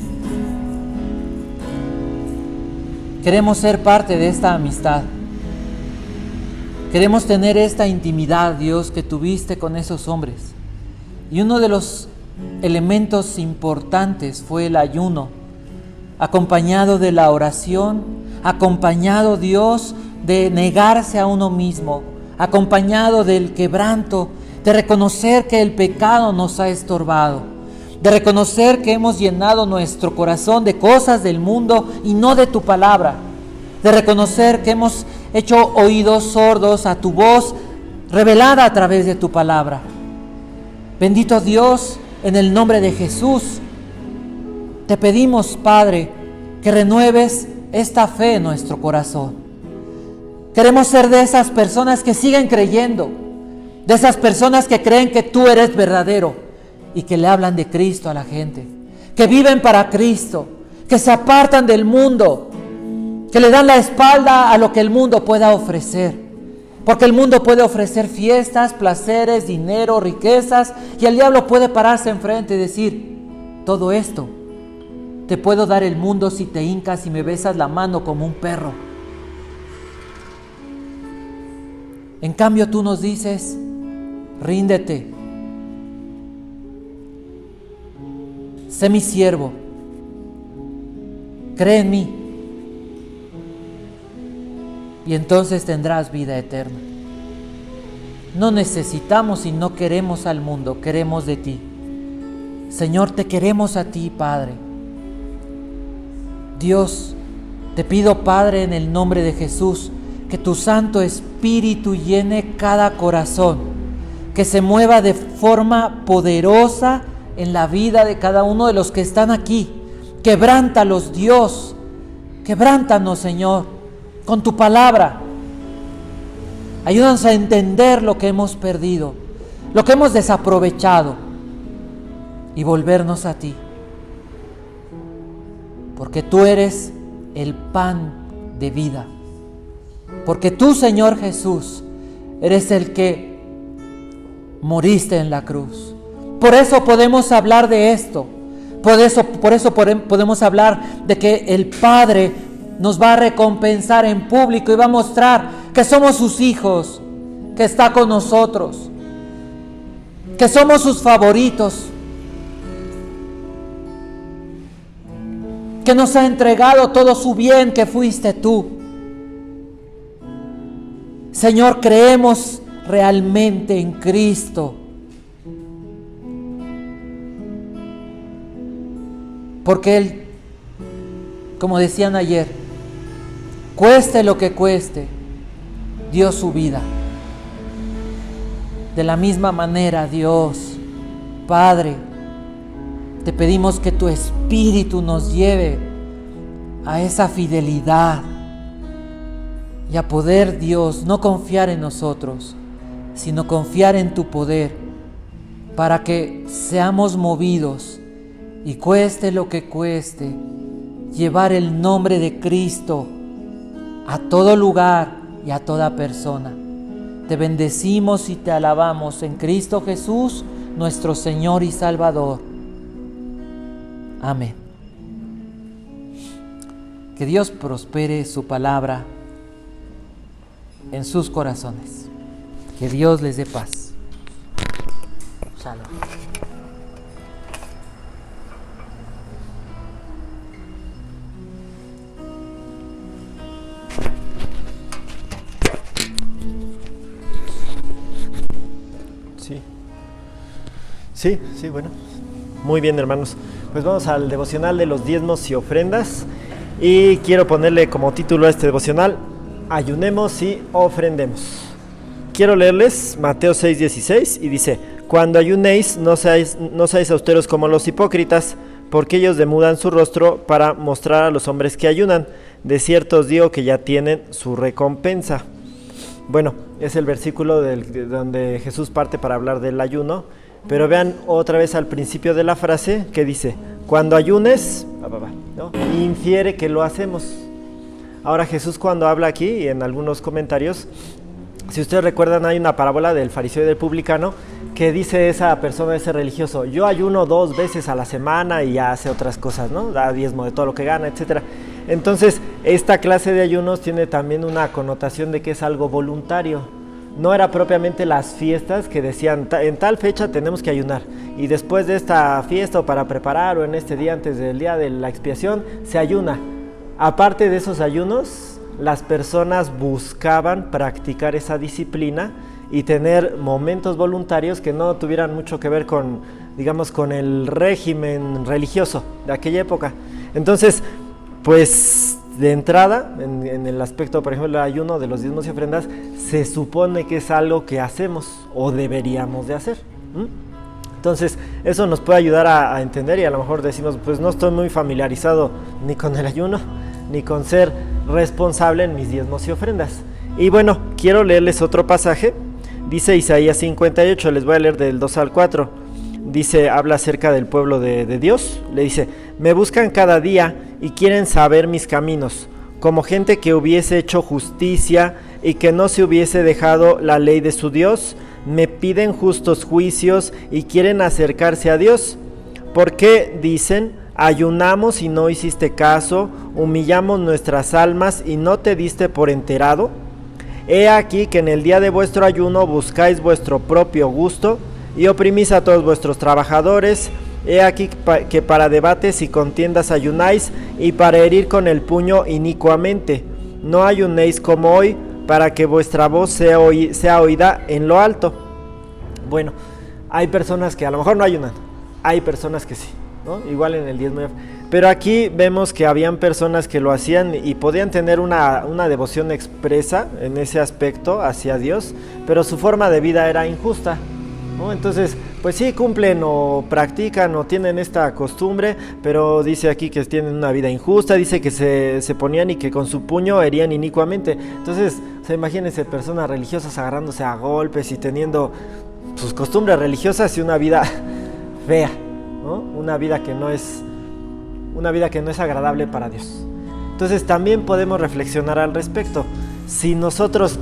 queremos ser parte de esta amistad. Queremos tener esta intimidad, Dios, que tuviste con esos hombres. Y uno de los elementos importantes fue el ayuno, acompañado de la oración, acompañado, Dios, de negarse a uno mismo, acompañado del quebranto, de reconocer que el pecado nos ha estorbado, de reconocer que hemos llenado nuestro corazón de cosas del mundo y no de tu palabra, de reconocer que hemos hecho oídos sordos a tu voz revelada a través de tu palabra. Bendito Dios, en el nombre de Jesús, te pedimos, Padre, que renueves esta fe en nuestro corazón. Queremos ser de esas personas que siguen creyendo, de esas personas que creen que tú eres verdadero y que le hablan de Cristo a la gente, que viven para Cristo, que se apartan del mundo, que le dan la espalda a lo que el mundo pueda ofrecer. Porque el mundo puede ofrecer fiestas, placeres, dinero, riquezas, y el diablo puede pararse enfrente y decir: todo esto te puedo dar el mundo si te hincas y me besas la mano como un perro. En cambio tú nos dices: ríndete, sé mi siervo, cree en mí, y entonces tendrás vida eterna. No necesitamos y no queremos al mundo, queremos de ti. Señor, te queremos a ti, Padre. Dios, te pido, Padre, en el nombre de Jesús, que tu Santo Espíritu llene cada corazón, que se mueva de forma poderosa en la vida de cada uno de los que están aquí. Quebrántalos, Dios, quebrántanos, Señor, con tu palabra. Ayúdanos a entender lo que hemos perdido, lo que hemos desaprovechado, y volvernos a ti. Porque tú eres el pan de vida. Porque tú, Señor Jesús, eres el que moriste en la cruz. Por eso podemos hablar de esto. Por eso podemos hablar de que el Padre nos va a recompensar en público y va a mostrar que somos sus hijos, que está con nosotros, que somos sus favoritos, que nos ha entregado todo su bien, que fuiste tú. Señor, creemos realmente en Cristo, porque Él, como decían ayer, cueste lo que cueste, dio su vida. De la misma manera, Dios, Padre, te pedimos que tu Espíritu nos lleve a esa fidelidad y a poder, Dios, no confiar en nosotros, sino confiar en tu poder, para que seamos movidos y cueste lo que cueste, llevar el nombre de Cristo a todo lugar y a toda persona. Te bendecimos y te alabamos en Cristo Jesús, nuestro Señor y Salvador. Amén. Que Dios prospere su palabra en sus corazones. Que Dios les dé paz. Shalom. Sí, bueno. Muy bien, hermanos. Pues vamos al devocional de los diezmos y ofrendas. Y quiero ponerle como título a este devocional: ayunemos y ofrendemos. Quiero leerles Mateo 6:16 y dice: cuando ayunéis, no seáis austeros como los hipócritas, porque ellos demudan su rostro para mostrar a los hombres que ayunan. De cierto os digo que ya tienen su recompensa. Bueno, es el versículo donde Jesús parte para hablar del ayuno. Pero vean otra vez al principio de la frase que dice: cuando ayunes, ¿no? Infiere que lo hacemos. Ahora Jesús, cuando habla aquí, y en algunos comentarios, Si ustedes recuerdan, hay una parábola del fariseo y del publicano que dice esa persona, ese religioso, yo ayuno 2 veces a la semana y hace otras cosas, ¿no? Da diezmo de todo lo que gana, etcétera. Entonces, esta clase de ayunos tiene también una connotación de que es algo voluntario. No era propiamente las fiestas que decían, en tal fecha tenemos que ayunar, y después de esta fiesta o para preparar o en este día antes del día de la expiación, se ayuna. Aparte de esos ayunos, las personas buscaban practicar esa disciplina y tener momentos voluntarios que no tuvieran mucho que ver con, digamos, con el régimen religioso de aquella época. Entonces, pues de entrada, en el aspecto, por ejemplo, del ayuno de los diezmos y ofrendas, se supone que es algo que hacemos o deberíamos de hacer. Entonces, eso nos puede ayudar a entender, y a lo mejor decimos, pues no estoy muy familiarizado ni con el ayuno, ni con ser responsable en mis diezmos y ofrendas. Y bueno, quiero leerles otro pasaje. Dice Isaías 58, les voy a leer del 2 al 4. Dice, habla acerca del pueblo de Dios. Le dice, me buscan cada día y quieren saber mis caminos, como gente que hubiese hecho justicia y que no se hubiese dejado la ley de su Dios. Me piden justos juicios y quieren acercarse a Dios. ¿Por qué dicen, ayunamos y no hiciste caso, humillamos nuestras almas y no te diste por enterado? He aquí que en el día de vuestro ayuno buscáis vuestro propio gusto y oprimís a todos vuestros trabajadores. He aquí que para debates y contiendas ayunáis, y para herir con el puño inicuamente. No ayunéis como hoy, para que vuestra voz sea oída en lo alto. Bueno, hay personas que a lo mejor no ayunan, hay personas que sí, ¿no? Igual en el diezmo. Pero aquí vemos que habían personas que lo hacían y podían tener una devoción expresa en ese aspecto hacia Dios, pero su forma de vida era injusta, ¿no? Entonces, pues sí, cumplen o practican o tienen esta costumbre, pero dice aquí que tienen una vida injusta, dice que se ponían y que con su puño herían inicuamente. Entonces, imagínense personas religiosas agarrándose a golpes y teniendo sus costumbres religiosas y una vida fea, ¿no? Una vida que no es agradable para Dios. Entonces también podemos reflexionar al respecto. Si nosotros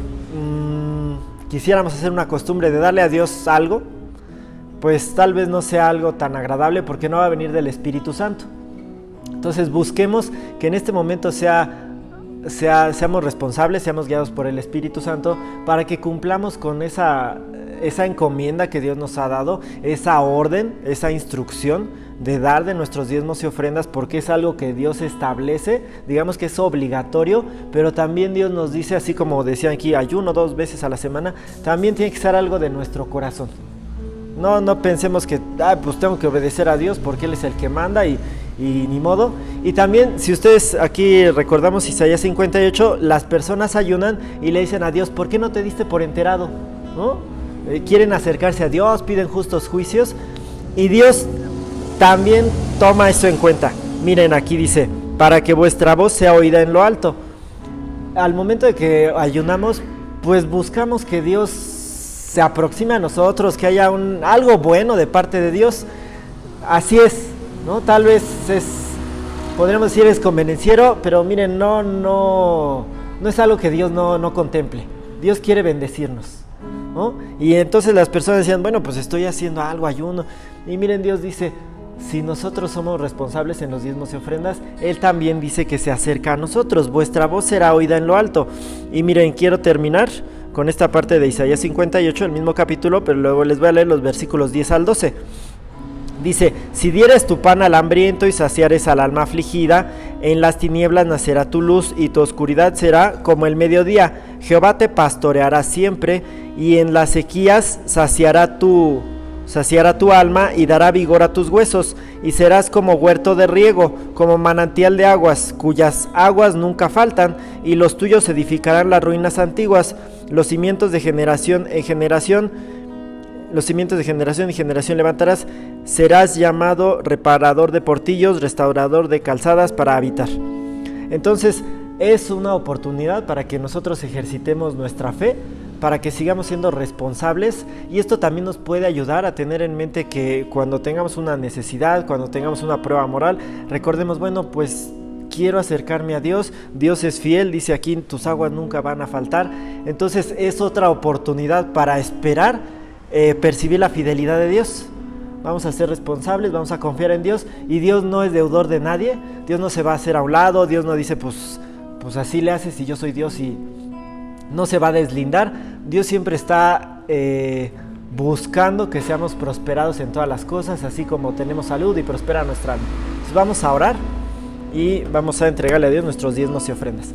quisiéramos hacer una costumbre de darle a Dios algo, pues tal vez no sea algo tan agradable porque no va a venir del Espíritu Santo. Entonces busquemos que en este momento seamos responsables, seamos guiados por el Espíritu Santo para que cumplamos con esa encomienda que Dios nos ha dado, esa orden, esa instrucción de dar de nuestros diezmos y ofrendas, porque es algo que Dios establece, digamos que es obligatorio, pero también Dios nos dice, así como decían aquí, ayuno 2 veces a la semana, también tiene que ser algo de nuestro corazón. No pensemos que, pues tengo que obedecer a Dios porque Él es el que manda y ni modo. Y también, si ustedes aquí recordamos Isaías 58, las personas ayunan y le dicen a Dios, ¿por qué no te diste por enterado? ¿No? Quieren acercarse a Dios, piden justos juicios, y Dios también toma eso en cuenta. Miren, aquí dice, para que vuestra voz sea oída en lo alto. Al momento de que ayunamos, pues buscamos que Dios se aproxime a nosotros, que haya algo bueno de parte de Dios. Así es, ¿no? Tal vez podríamos decir es convenenciero, pero miren, no es algo que Dios no contemple. Dios quiere bendecirnos, ¿no? Y entonces las personas decían, bueno, pues estoy haciendo algo, ayuno. Y miren, Dios dice, si nosotros somos responsables en los diezmos y ofrendas, Él también dice que se acerca a nosotros. Vuestra voz será oída en lo alto. Y miren, quiero terminar con esta parte de Isaías 58, el mismo capítulo, pero luego les voy a leer los versículos 10 al 12. Dice, si dieres tu pan al hambriento y saciares al alma afligida, en las tinieblas nacerá tu luz y tu oscuridad será como el mediodía. Jehová te pastoreará siempre y en las sequías saciará tu alma y dará vigor a tus huesos, y serás como huerto de riego, como manantial de aguas, cuyas aguas nunca faltan, y los tuyos edificarán las ruinas antiguas, los cimientos de generación en generación levantarás, serás llamado reparador de portillos, restaurador de calzadas para habitar. Entonces, es una oportunidad para que nosotros ejercitemos nuestra fe, para que sigamos siendo responsables, y esto también nos puede ayudar a tener en mente que cuando tengamos una necesidad, cuando tengamos una prueba moral, recordemos, bueno, pues quiero acercarme a Dios, Dios es fiel, dice aquí, tus aguas nunca van a faltar. Entonces es otra oportunidad para esperar, percibir la fidelidad de Dios. Vamos a ser responsables, vamos a confiar en Dios, y Dios no es deudor de nadie. Dios no se va a hacer a un lado, Dios no dice pues así le haces y yo soy Dios, y no se va a deslindar. Dios siempre está buscando que seamos prosperados en todas las cosas, así como tenemos salud y prospera nuestra alma. Entonces vamos a orar y vamos a entregarle a Dios nuestros diezmos y ofrendas.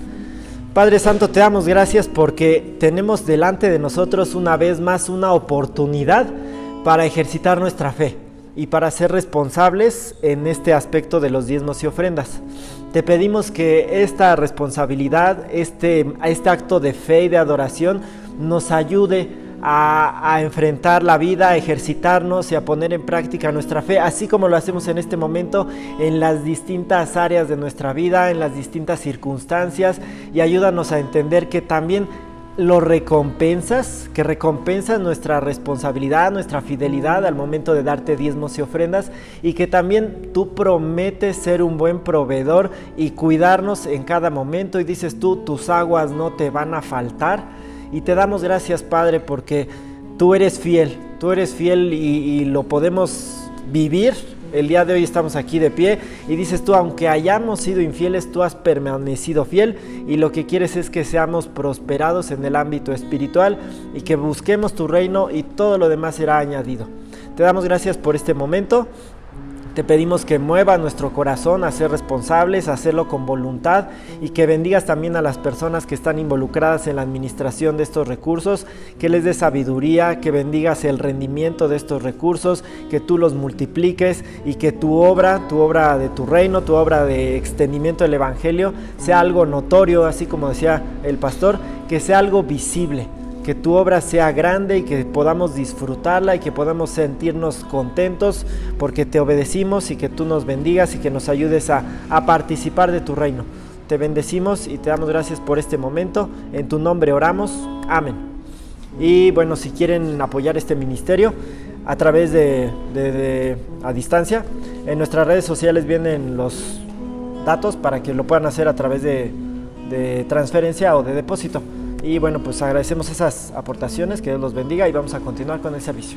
Padre Santo, te damos gracias porque tenemos delante de nosotros una vez más una oportunidad para ejercitar nuestra fe y para ser responsables en este aspecto de los diezmos y ofrendas. Te pedimos que esta responsabilidad, este acto de fe y de adoración nos ayude a enfrentar la vida, a ejercitarnos y a poner en práctica nuestra fe, así como lo hacemos en este momento en las distintas áreas de nuestra vida, en las distintas circunstancias, y ayúdanos a entender que también que recompensas nuestra responsabilidad, nuestra fidelidad al momento de darte diezmos y ofrendas, y que también tú prometes ser un buen proveedor y cuidarnos en cada momento, y dices tú, tus aguas no te van a faltar. Y te damos gracias, Padre, porque tú eres fiel y lo podemos vivir. El día de hoy estamos aquí de pie y dices tú, aunque hayamos sido infieles, tú has permanecido fiel, y lo que quieres es que seamos prosperados en el ámbito espiritual y que busquemos tu reino, y todo lo demás será añadido. Te damos gracias por este momento. Te pedimos que mueva nuestro corazón a ser responsables, a hacerlo con voluntad, y que bendigas también a las personas que están involucradas en la administración de estos recursos, que les des sabiduría, que bendigas el rendimiento de estos recursos, que tú los multipliques, y que tu obra de tu reino, tu obra de extendimiento del evangelio sea algo notorio, así como decía el pastor, que sea algo visible. Que tu obra sea grande y que podamos disfrutarla y que podamos sentirnos contentos porque te obedecimos, y que tú nos bendigas y que nos ayudes a participar de tu reino. Te bendecimos y te damos gracias por este momento. En tu nombre oramos. Amén. Y bueno, si quieren apoyar este ministerio a través a distancia, en nuestras redes sociales vienen los datos para que lo puedan hacer a través de transferencia o de depósito. Y bueno, pues agradecemos esas aportaciones, que Dios los bendiga, y vamos a continuar con el servicio.